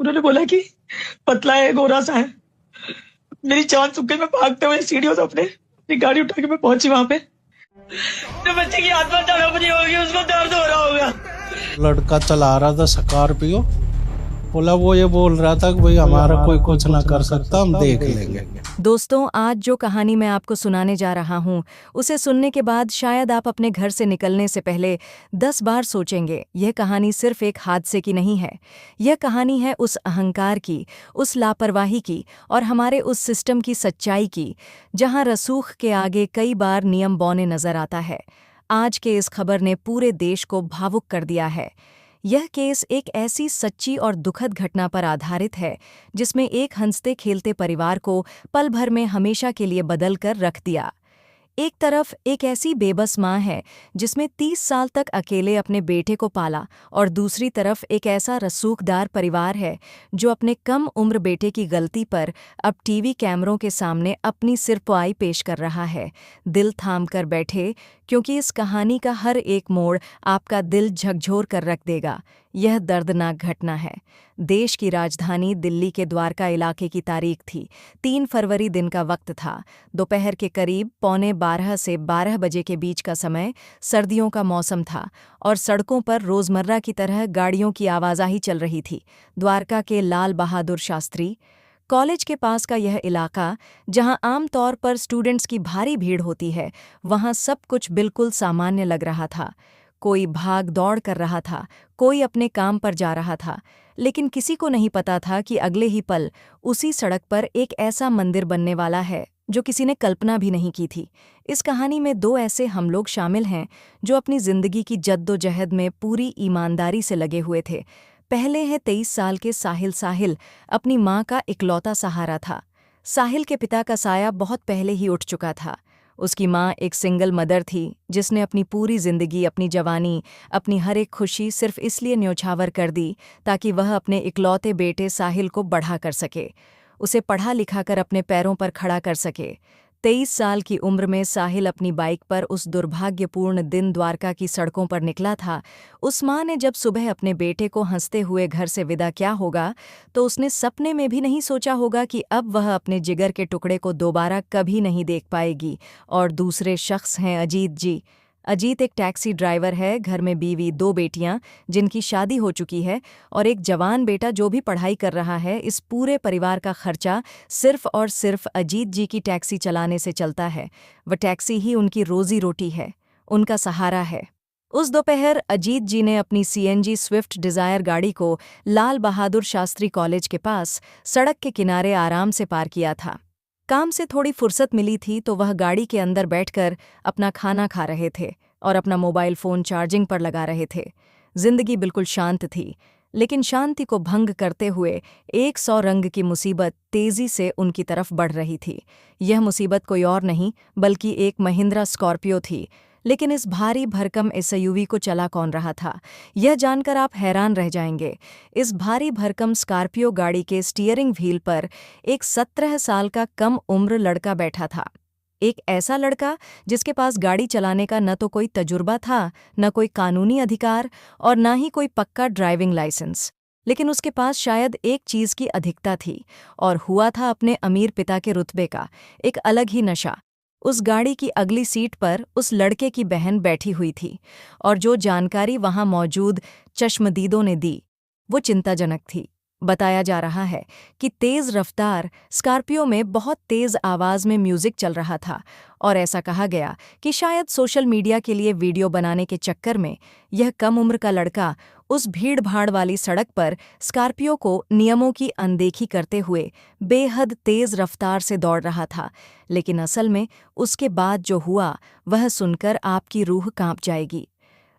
उन्होंने बोला कि पतला है, गोरा सा है। मेरी जान सूख गई। मैं भागते हुए सीढ़ियों से अपने अपनी गाड़ी उठा के मैं पहुंची वहां पे। जो बच्चे की आत्मा तड़प रही होगी, उसको दर्द हो रहा होगा। लड़का चला रहा था स्कॉर्पियो, बोला वो ये बोल रहा था कि भाई हमारा कोई कुछ ना कर सकता, हम देख लेंगे। दोस्तों, आज जो कहानी मैं आपको सुनाने जा रहा हूँ, उसे सुनने के बाद शायद आप अपने घर से निकलने से पहले 10 बार सोचेंगे। यह कहानी सिर्फ एक हादसे की नहीं है। यह कहानी है उस अहंकार की, उस लापरवाही की और हमारे उस सिस्टम की सच्चाई की, जहाँ रसूख के आगे कई बार नियम बौने नजर आता है। आज के इस खबर ने पूरे देश को भावुक कर दिया है। यह केस एक ऐसी सच्ची और दुखद घटना पर आधारित है जिसमें एक हंसते खेलते परिवार को पल भर में हमेशा के लिए बदल कर रख दिया। एक तरफ एक ऐसी बेबस माँ है जिसमें 30 साल तक अकेले अपने बेटे को पाला, और दूसरी तरफ एक ऐसा रसूखदार परिवार है जो अपने कम उम्र बेटे की गलती पर अब टीवी कैमरों के सामने अपनी सिरपुआई पेश कर रहा है। दिल थाम कर बैठे, क्योंकि इस कहानी का हर एक मोड़ आपका दिल झकझोर कर रख देगा। यह दर्दनाक घटना है। देश की राजधानी दिल्ली के द्वारका इलाके की तारीख थी। 3 फरवरी दिन का वक्त था। दोपहर के करीब 11:15 से 12 बजे के बीच का समय। सर्दियों का मौसम था और सड़कों पर रोजमर्रा की तरह गाड़ियों की आवाजाही चल रही थी। द्वारका के लाल बहादुर शास्त्री कॉलेज के पास का यह इलाका, जहां आमतौर पर स्टूडेंट्स की भारी भीड़ होती है, वहां सब कुछ बिल्कुल सामान्य लग रहा था। कोई भाग दौड़ कर रहा था, कोई अपने काम पर जा रहा था, लेकिन किसी को नहीं पता था कि अगले ही पल उसी सड़क पर एक ऐसा मंदिर बनने वाला है जो किसी ने कल्पना भी नहीं की थी। इस कहानी में 2 ऐसे हम लोग शामिल हैं जो अपनी जिंदगी की जद्दोजहद में पूरी ईमानदारी से लगे हुए थे। पहले है 23 साल के साहिल। साहिल अपनी माँ का इकलौता सहारा था। साहिल के पिता का साया बहुत पहले ही उठ चुका था। उसकी माँ एक सिंगल मदर थी जिसने अपनी पूरी जिंदगी, अपनी जवानी, अपनी हर एक खुशी सिर्फ इसलिए न्योछावर कर दी ताकि वह अपने इकलौते बेटे साहिल को बढ़ा कर सके, उसे पढ़ा लिखा कर अपने पैरों पर खड़ा कर सके। 23 साल की उम्र में साहिल अपनी बाइक पर उस दुर्भाग्यपूर्ण दिन द्वारका की सड़कों पर निकला था। उस माँ ने जब सुबह अपने बेटे को हंसते हुए घर से विदा किया होगा, तो उसने सपने में भी नहीं सोचा होगा कि अब वह अपने जिगर के टुकड़े को दोबारा कभी नहीं देख पाएगी। और दूसरे शख्स हैं अजीत जी। अजीत एक टैक्सी ड्राइवर है, घर में बीवी, 2 बेटियां जिनकी शादी हो चुकी है और एक जवान बेटा जो भी पढ़ाई कर रहा है। इस पूरे परिवार का खर्चा सिर्फ और सिर्फ अजीत जी की टैक्सी चलाने से चलता है। वह टैक्सी ही उनकी रोजी रोटी है, उनका सहारा है। उस दोपहर अजीत जी ने अपनी सीएनजी स्विफ्ट डिजायर गाड़ी को लाल बहादुर शास्त्री कॉलेज के पास सड़क के किनारे आराम से पार किया था। काम से थोड़ी फुर्सत मिली थी तो वह गाड़ी के अंदर बैठकर अपना खाना खा रहे थे और अपना मोबाइल फ़ोन चार्जिंग पर लगा रहे थे। जिंदगी बिल्कुल शांत थी, लेकिन शांति को भंग करते हुए 100 रंग की मुसीबत तेजी से उनकी तरफ बढ़ रही थी। यह मुसीबत कोई और नहीं बल्कि एक महिंद्रा स्कॉर्पियो थी। लेकिन इस भारी भरकम एसयूवी को चला कौन रहा था, यह जानकर आप हैरान रह जाएंगे। इस भारी भरकम स्कॉर्पियो गाड़ी के स्टीयरिंग व्हील पर एक 17 साल का कम उम्र लड़का बैठा था। एक ऐसा लड़का जिसके पास गाड़ी चलाने का न तो कोई तजुर्बा था, न कोई कानूनी अधिकार और न ही कोई पक्का ड्राइविंग लाइसेंस। लेकिन उसके पास शायद एक चीज़ की अधिकता थी, और हुआ था अपने अमीर पिता के रुतबे का एक अलग ही नशा। उस गाड़ी की अगली सीट पर उस लड़के की बहन बैठी हुई थी, और जो जानकारी वहां मौजूद चश्मदीदों ने दी वो चिंताजनक थी। बताया जा रहा है कि तेज रफ्तार स्कॉर्पियो में बहुत तेज आवाज में म्यूजिक चल रहा था, और ऐसा कहा गया कि शायद सोशल मीडिया के लिए वीडियो बनाने के चक्कर में यह कम उम्र का लड़का उस भीड़-भाड़ वाली सड़क पर स्कॉर्पियो को नियमों की अनदेखी करते हुए बेहद तेज रफ्तार से दौड़ रहा था। लेकिन असल में उसके बाद जो हुआ वह सुनकर आपकी रूह कांप जाएगी।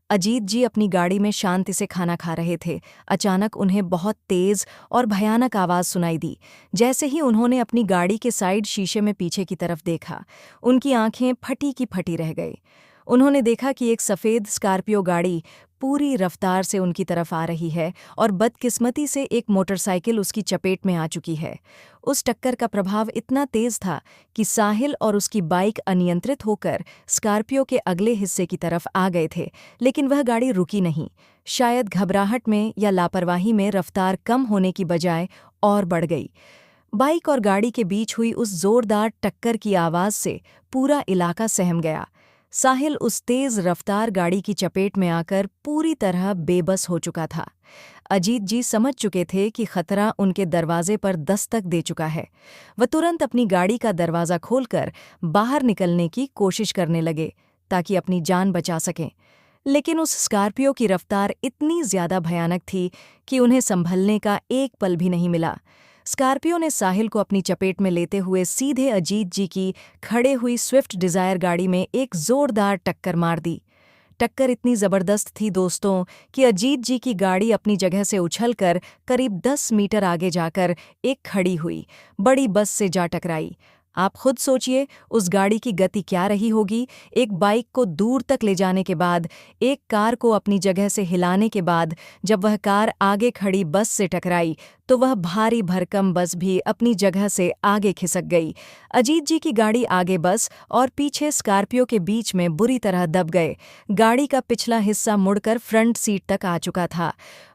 अजीत जी अपनी गाड़ी में शांति से खाना खा रहे थे। अचानक उन्हें बहुत तेज और भयानक आवाज सुनाई दी। जैसे ही उन्होंने अपनी गाड़ी के साइड शीशे में पीछे की तरफ देखा, उनकी आंखें फटी की फटी रह गई। उन्होंने देखा कि एक सफ़ेद स्कॉर्पियो गाड़ी पूरी रफ्तार से उनकी तरफ आ रही है और बदकिस्मती से एक मोटरसाइकिल उसकी चपेट में आ चुकी है। उस टक्कर का प्रभाव इतना तेज था कि साहिल और उसकी बाइक अनियंत्रित होकर स्कॉर्पियो के अगले हिस्से की तरफ आ गए थे, लेकिन वह गाड़ी रुकी नहीं। शायद घबराहट में या लापरवाही में रफ्तार कम होने की बजाय और बढ़ गई। बाइक और गाड़ी के बीच हुई उस जोरदार टक्कर की आवाज़ से पूरा इलाका सहम गया। साहिल उस तेज रफ्तार गाड़ी की चपेट में आकर पूरी तरह बेबस हो चुका था। अजीत जी समझ चुके थे कि खतरा उनके दरवाजे पर दस्तक दे चुका है। वह तुरंत अपनी गाड़ी का दरवाज़ा खोलकर बाहर निकलने की कोशिश करने लगे ताकि अपनी जान बचा सकें, लेकिन उस स्कॉर्पियो की रफ्तार इतनी ज़्यादा भयानक थी कि उन्हें संभलने का एक पल भी नहीं मिला। स्कॉर्पियो ने साहिल को अपनी चपेट में लेते हुए सीधे अजीत जी की खड़े हुई स्विफ्ट डिज़ायर गाड़ी में एक जोरदार टक्कर मार दी। टक्कर इतनी ज़बरदस्त थी दोस्तों कि अजीत जी की गाड़ी अपनी जगह से उछलकर करीब 10 मीटर आगे जाकर एक खड़ी हुई बड़ी बस से जा टकराई। आप खुद सोचिए उस गाड़ी की गति क्या रही होगी। एक बाइक को दूर तक ले जाने के बाद, एक कार को अपनी जगह से हिलाने के बाद जब वह कार आगे खड़ी बस से टकराई तो वह भारी भरकम बस भी अपनी जगह से आगे खिसक गई। अजीत जी की गाड़ी आगे बस और पीछे स्कॉर्पियो के बीच में बुरी तरह दब गए। गाड़ी का पिछला हिस्सा मुड़कर फ्रंट सीट तक आ चुका था।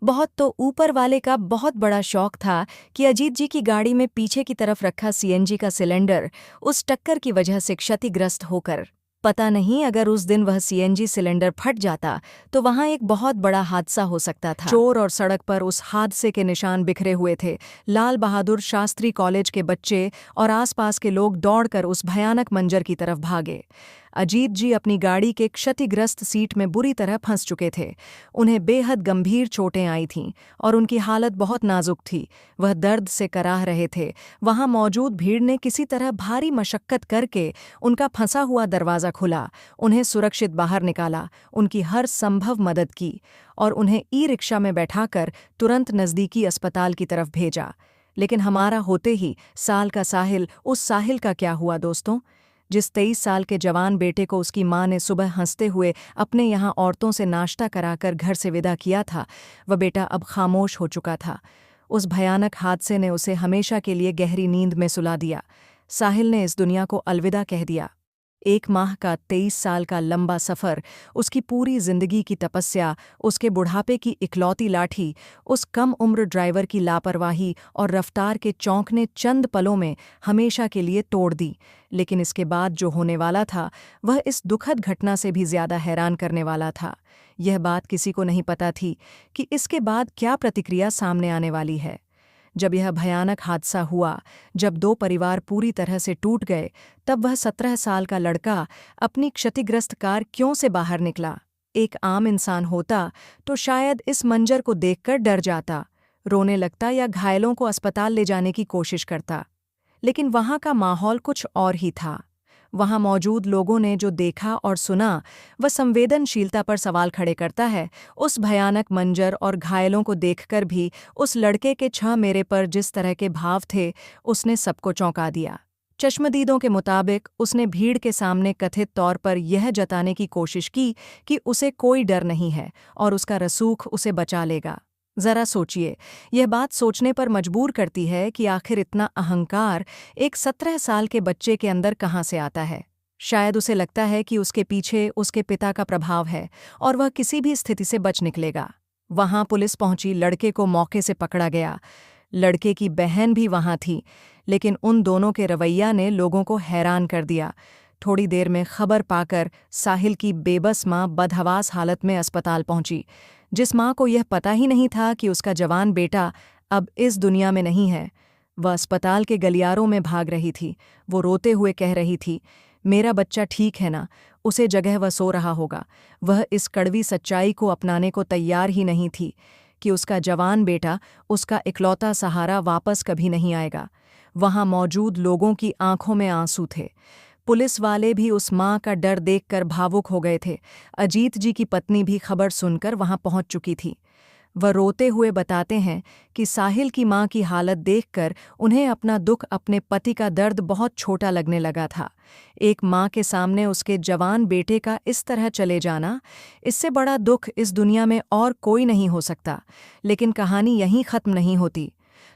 बहुत तो ऊपर वाले का बहुत बड़ा शौक था कि अजीत जी की गाड़ी में पीछे की तरफ रखा सीएनजी का सिलेंडर उस टक्कर की वजह से क्षतिग्रस्त होकर, पता नहीं अगर उस दिन वह सीएनजी सिलेंडर फट जाता तो वहां एक बहुत बड़ा हादसा हो सकता था। चोर और सड़क पर उस हादसे के निशान बिखरे हुए थे। लाल बहादुर शास्त्री कॉलेज के बच्चे और आसपास के लोग दौड़कर उस भयानक मंजर की तरफ भागे। अजीत जी अपनी गाड़ी के क्षतिग्रस्त सीट में बुरी तरह फंस चुके थे। उन्हें बेहद गंभीर चोटें आई थीं और उनकी हालत बहुत नाजुक थी। वह दर्द से कराह रहे थे। वहां मौजूद भीड़ ने किसी तरह भारी मशक्कत करके उनका फंसा हुआ दरवाज़ा खुला, उन्हें सुरक्षित बाहर निकाला, उनकी हर संभव मदद की और उन्हें ई-रिक्शा में बैठाकर तुरंत नज़दीकी अस्पताल की तरफ भेजा। लेकिन हमारा होते ही साल का साहिल, उस साहिल का क्या हुआ दोस्तों? जिस 23 साल के जवान बेटे को उसकी मां ने सुबह हंसते हुए अपने यहाँ औरतों से नाश्ता कराकर घर से विदा किया था, वह बेटा अब खामोश हो चुका था। उस भयानक हादसे ने उसे हमेशा के लिए गहरी नींद में सुला दिया। साहिल ने इस दुनिया को अलविदा कह दिया। 1 माह का 23 साल का लंबा सफ़र, उसकी पूरी जिंदगी की तपस्या, उसके बुढ़ापे की इकलौती लाठी, उस कम उम्र ड्राइवर की लापरवाही और रफ्तार के चौंकने चंद पलों में हमेशा के लिए तोड़ दी। लेकिन इसके बाद जो होने वाला था वह इस दुखद घटना से भी ज़्यादा हैरान करने वाला था। यह बात किसी को नहीं पता थी कि इसके बाद क्या प्रतिक्रिया सामने आने वाली है। जब यह भयानक हादसा हुआ, जब 2 परिवार पूरी तरह से टूट गए, तब वह 17 साल का लड़का अपनी क्षतिग्रस्त कार क्यों से बाहर निकला? एक आम इंसान होता तो शायद इस मंजर को देखकर डर जाता, रोने लगता या घायलों को अस्पताल ले जाने की कोशिश करता। लेकिन वहाँ का माहौल कुछ और ही था। वहाँ मौजूद लोगों ने जो देखा और सुना वह संवेदनशीलता पर सवाल खड़े करता है। उस भयानक मंजर और घायलों को देखकर भी उस लड़के के मेरे पर जिस तरह के भाव थे, उसने सबको चौंका दिया। चश्मदीदों के मुताबिक उसने भीड़ के सामने कथित तौर पर यह जताने की कोशिश की कि उसे कोई डर नहीं है और उसका रसूख उसे बचा लेगा। ज़रा सोचिए, यह बात सोचने पर मजबूर करती है कि आखिर इतना अहंकार एक 17 साल के बच्चे के अंदर कहाँ से आता है। शायद उसे लगता है कि उसके पीछे उसके पिता का प्रभाव है और वह किसी भी स्थिति से बच निकलेगा। वहाँ पुलिस पहुंची, लड़के को मौके से पकड़ा गया। लड़के की बहन भी वहाँ थी, लेकिन उन दोनों के रवैया ने लोगों को हैरान कर दिया। थोड़ी देर में खबर पाकर साहिल की बेबस माँ बदहवास हालत में अस्पताल पहुंची। जिस माँ को यह पता ही नहीं था कि उसका जवान बेटा अब इस दुनिया में नहीं है, वह अस्पताल के गलियारों में भाग रही थी। वो रोते हुए कह रही थी, मेरा बच्चा ठीक है ना, उसे जगह वह सो रहा होगा। वह इस कड़वी सच्चाई को अपनाने को तैयार ही नहीं थी कि उसका जवान बेटा, उसका इकलौता सहारा वापस कभी नहीं आएगा। वहाँ मौजूद लोगों की आंखों में आंसू थे। पुलिस वाले भी उस माँ का डर देखकर भावुक हो गए थे। अजीत जी की पत्नी भी खबर सुनकर वहां पहुंच चुकी थी। वह रोते हुए बताते हैं कि साहिल की मां की हालत देखकर उन्हें अपना दुख अपने पति का दर्द बहुत छोटा लगने लगा था। एक मां के सामने उसके जवान बेटे का इस तरह चले जाना, इससे बड़ा दुख इस दुनिया में और कोई नहीं हो सकता। लेकिन कहानी यहीं खत्म नहीं होती।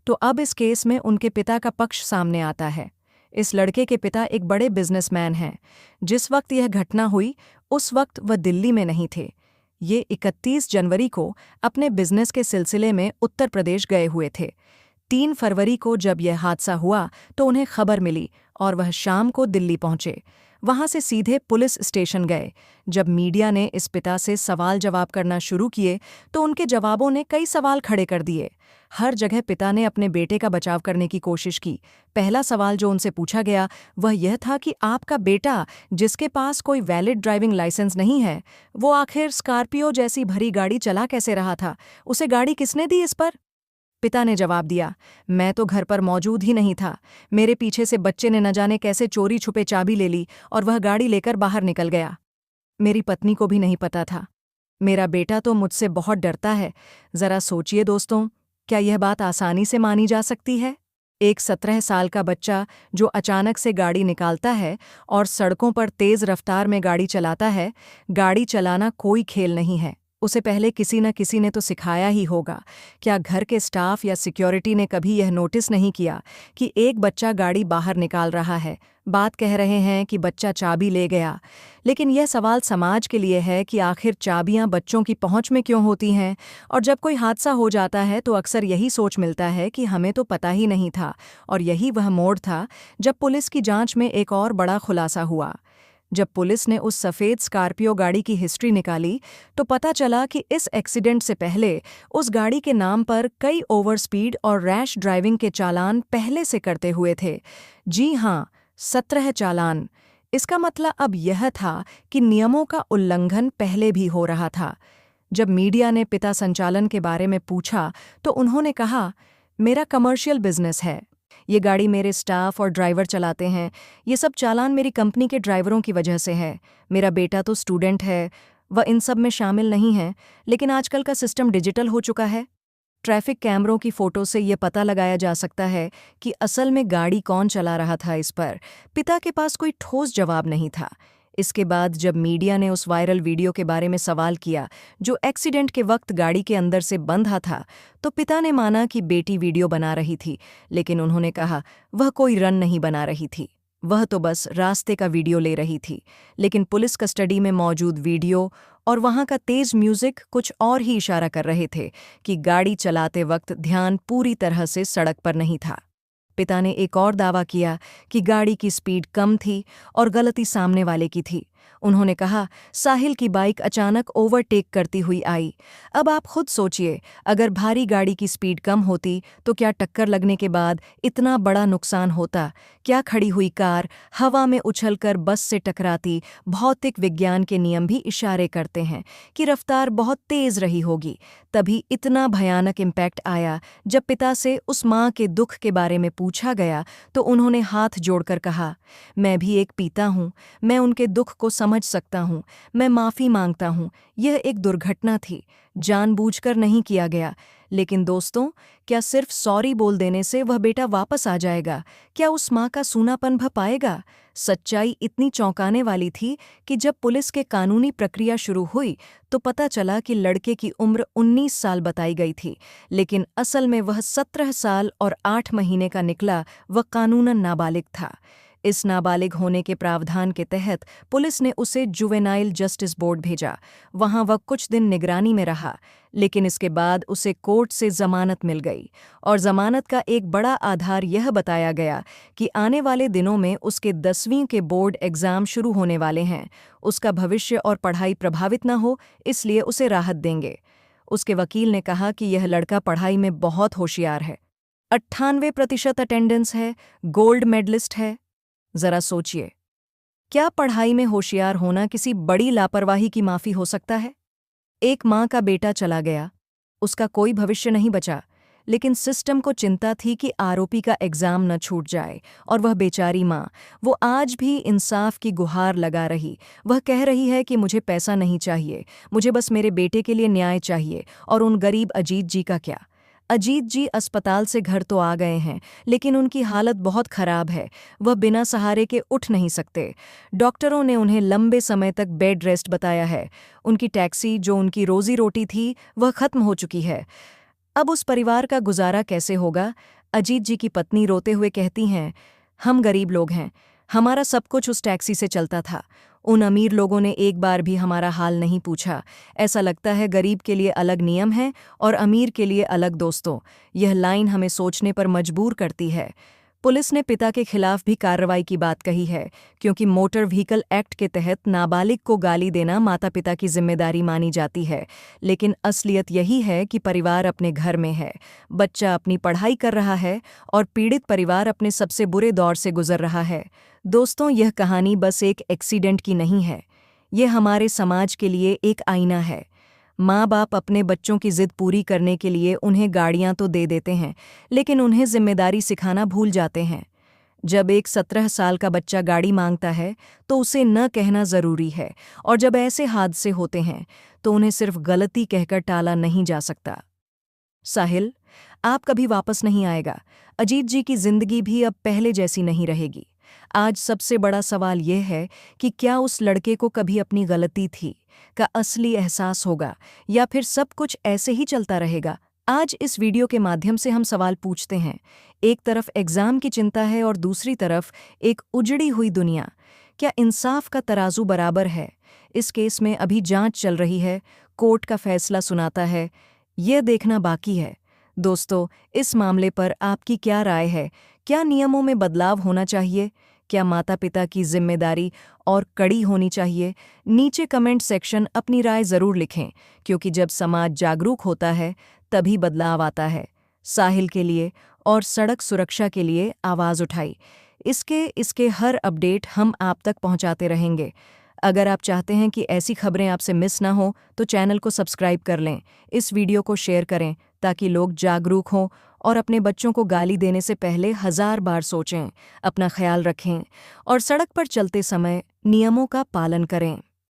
तो अब इस केस में उनके पिता का पक्ष सामने आता है। इस लड़के के पिता एक बड़े बिजनेसमैन हैं। जिस वक्त यह घटना हुई उस वक्त वह दिल्ली में नहीं थे। ये 31 जनवरी को अपने बिजनेस के सिलसिले में उत्तर प्रदेश गए हुए थे। 3 फरवरी को जब यह हादसा हुआ तो उन्हें खबर मिली और वह शाम को दिल्ली पहुंचे। वहां से सीधे पुलिस स्टेशन गए। जब मीडिया ने इस पिता से सवाल जवाब करना शुरू किए तो उनके जवाबों ने कई सवाल खड़े कर दिए। हर जगह पिता ने अपने बेटे का बचाव करने की कोशिश की। पहला सवाल जो उनसे पूछा गया वह यह था कि आपका बेटा, जिसके पास कोई वैलिड ड्राइविंग लाइसेंस नहीं है, वो आखिर स्कॉर्पियो जैसी भरी गाड़ी चला कैसे रहा था? उसे गाड़ी किसने दी इस पर? पिता ने जवाब दिया, मैं तो घर पर मौजूद ही नहीं था। मेरे पीछे से बच्चे ने न जाने कैसे चोरी छुपे चाबी ले ली और वह गाड़ी लेकर बाहर निकल गया। मेरी पत्नी को भी नहीं पता था। मेरा बेटा तो मुझसे बहुत डरता है। जरा सोचिए दोस्तों, क्या यह बात आसानी से मानी जा सकती है? एक 17 साल का बच्चा जो अचानक से गाड़ी निकालता है और सड़कों पर तेज रफ्तार में गाड़ी चलाता है। गाड़ी चलाना कोई खेल नहीं है। उसे पहले किसी न किसी ने तो सिखाया ही होगा। क्या घर के स्टाफ या सिक्योरिटी ने कभी यह नोटिस नहीं किया कि एक बच्चा गाड़ी बाहर निकाल रहा है? बात कह रहे हैं कि बच्चा चाबी ले गया, लेकिन यह सवाल समाज के लिए है कि आखिर चाबियां बच्चों की पहुंच में क्यों होती हैं? और जब कोई हादसा हो जाता है तो अक्सर यही सोच मिलता है कि हमें तो पता ही नहीं था। और यही वह मोड़ था जब पुलिस की जांच में एक और बड़ा खुलासा हुआ। जब पुलिस ने उस सफ़ेद स्कॉर्पियो गाड़ी की हिस्ट्री निकाली तो पता चला कि इस एक्सीडेंट से पहले उस गाड़ी के नाम पर कई ओवर स्पीड और रैश ड्राइविंग के चालान पहले से करते हुए थे। जी हाँ, 17 चालान। इसका मतलब अब यह था कि नियमों का उल्लंघन पहले भी हो रहा था। जब मीडिया ने पिता संचालन के बारे में पूछा तो उन्होंने कहा, मेरा कमर्शियल बिजनेस है। ये गाड़ी मेरे स्टाफ और ड्राइवर चलाते हैं। ये सब चालान मेरी कंपनी के ड्राइवरों की वजह से है। मेरा बेटा तो स्टूडेंट है, वह इन सब में शामिल नहीं है। लेकिन आजकल का सिस्टम डिजिटल हो चुका है। ट्रैफिक कैमरों की फ़ोटो से ये पता लगाया जा सकता है कि असल में गाड़ी कौन चला रहा था। इस पर पिता के पास कोई ठोस जवाब नहीं था। इसके बाद जब मीडिया ने उस वायरल वीडियो के बारे में सवाल किया जो एक्सीडेंट के वक्त गाड़ी के अंदर से बंधा था, तो पिता ने माना कि बेटी वीडियो बना रही थी। लेकिन उन्होंने कहा वह कोई रन नहीं बना रही थी, वह तो बस रास्ते का वीडियो ले रही थी। लेकिन पुलिस कस्टडी में मौजूद वीडियो और वहां का तेज म्यूजिक कुछ और ही इशारा कर रहे थे कि गाड़ी चलाते वक्त ध्यान पूरी तरह से सड़क पर नहीं था। पिता ने एक और दावा किया कि गाड़ी की स्पीड कम थी और गलती सामने वाले की थी। उन्होंने कहा, साहिल की बाइक अचानक ओवरटेक करती हुई आई। अब आप खुद सोचिए, अगर भारी गाड़ी की स्पीड कम होती तो क्या टक्कर लगने के बाद इतना बड़ा नुकसान होता? क्या खड़ी हुई कार हवा में उछलकर बस से टकराती? भौतिक विज्ञान के नियम भी इशारे करते हैं कि रफ्तार बहुत तेज रही होगी। तभी इतना भयानक इम्पैक्ट आया। जब पिता से उस माँ के दुख के बारे में पूछा गया तो उन्होंने हाथ जोड़कर कहा, मैं भी एक पिता हूँ, मैं उनके दुख को समझ सकता हूँ, मैं माफ़ी मांगता हूँ। यह एक दुर्घटना थी, जानबूझकर नहीं किया गया। लेकिन दोस्तों, क्या सिर्फ सॉरी बोल देने से वह बेटा वापस आ जाएगा? क्या उस माँ का सूनापन भर पाएगा? सच्चाई इतनी चौंकाने वाली थी कि जब पुलिस के कानूनी प्रक्रिया शुरू हुई तो पता चला कि लड़के की उम्र 19 साल बताई गई थी, लेकिन असल में वह 17 साल और 8 महीने का निकला। वह कानूनन नाबालिग था। इस नाबालिग होने के प्रावधान के तहत पुलिस ने उसे जुवेनाइल जस्टिस बोर्ड भेजा। वहां वह कुछ दिन निगरानी में रहा, लेकिन इसके बाद उसे कोर्ट से जमानत मिल गई। और जमानत का एक बड़ा आधार यह बताया गया कि आने वाले दिनों में उसके 10वीं के बोर्ड एग्जाम शुरू होने वाले हैं। उसका भविष्य और पढ़ाई प्रभावित न हो, इसलिए उसे राहत देंगे। उसके वकील ने कहा कि यह लड़का पढ़ाई में बहुत होशियार है, 98% अटेंडेंस है, गोल्ड मेडलिस्ट है। जरा सोचिए, क्या पढ़ाई में होशियार होना किसी बड़ी लापरवाही की माफी हो सकता है? एक माँ का बेटा चला गया, उसका कोई भविष्य नहीं बचा, लेकिन सिस्टम को चिंता थी कि आरोपी का एग्जाम न छूट जाए। और वह बेचारी माँ, वो आज भी इंसाफ की गुहार लगा रही। वह कह रही है कि मुझे पैसा नहीं चाहिए, मुझे बस मेरे बेटे के लिए न्याय चाहिए। और उन गरीब अजीत जी का क्या? अजीत जी अस्पताल से घर तो आ गए हैं, लेकिन उनकी हालत बहुत खराब है। वह बिना सहारे के उठ नहीं सकते। डॉक्टरों ने उन्हें लंबे समय तक बेड रेस्ट बताया है। उनकी टैक्सी, जो उनकी रोजी रोटी थी, वह खत्म हो चुकी है। अब उस परिवार का गुजारा कैसे होगा? अजीत जी की पत्नी रोते हुए कहती हैं, हम गरीब लोग हैं, हमारा सब कुछ उस टैक्सी से चलता था। उन अमीर लोगों ने एक बार भी हमारा हाल नहीं पूछा। ऐसा लगता है गरीब के लिए अलग नियम है और अमीर के लिए अलग दोस्तों। यह लाइन हमें सोचने पर मजबूर करती है। पुलिस ने पिता के खिलाफ भी कार्रवाई की बात कही है, क्योंकि मोटर व्हीकल एक्ट के तहत नाबालिग को गाली देना माता पिता की जिम्मेदारी मानी जाती है। लेकिन असलियत यही है कि परिवार अपने घर में है, बच्चा अपनी पढ़ाई कर रहा है और पीड़ित परिवार अपने सबसे बुरे दौर से गुजर रहा है। दोस्तों, यह कहानी बस एक एक्सीडेंट की नहीं है, ये हमारे समाज के लिए एक आईना है। माँ बाप अपने बच्चों की जिद पूरी करने के लिए उन्हें गाड़ियाँ तो दे देते हैं, लेकिन उन्हें जिम्मेदारी सिखाना भूल जाते हैं। जब एक 17 साल का बच्चा गाड़ी मांगता है तो उसे न कहना ज़रूरी है, और जब ऐसे हादसे होते हैं तो उन्हें सिर्फ गलती कहकर टाला नहीं जा सकता। साहिल, आप कभी वापस नहीं आएगा। अजीत जी की जिंदगी भी अब पहले जैसी नहीं रहेगी। आज सबसे बड़ा सवाल यह है कि क्या उस लड़के को कभी अपनी गलती थी का असली एहसास होगा, या फिर सब कुछ ऐसे ही चलता रहेगा? आज इस वीडियो के माध्यम से हम सवाल पूछते हैं। एक तरफ एग्जाम की चिंता है और दूसरी तरफ एक उजड़ी हुई दुनिया। क्या इंसाफ का तराजू बराबर है? इस केस में अभी जांच चल रही है, कोर्ट का फैसला सुनाता है, यह देखना बाकी है। दोस्तों, इस मामले पर आपकी क्या राय है? क्या नियमों में बदलाव होना चाहिए? क्या माता पिता की जिम्मेदारी और कड़ी होनी चाहिए? नीचे कमेंट सेक्शन अपनी राय ज़रूर लिखें, क्योंकि जब समाज जागरूक होता है तभी बदलाव आता है। साहिल के लिए और सड़क सुरक्षा के लिए आवाज़ उठाई। इसके हर अपडेट हम आप तक पहुंचाते रहेंगे। अगर आप चाहते हैं कि ऐसी खबरें आपसे मिस ना हो तो चैनल को सब्सक्राइब कर लें, इस वीडियो को शेयर करें ताकि लोग जागरूक हों और अपने बच्चों को गाली देने से पहले 1000 बार सोचें। अपना ख्याल रखें और सड़क पर चलते समय नियमों का पालन करें।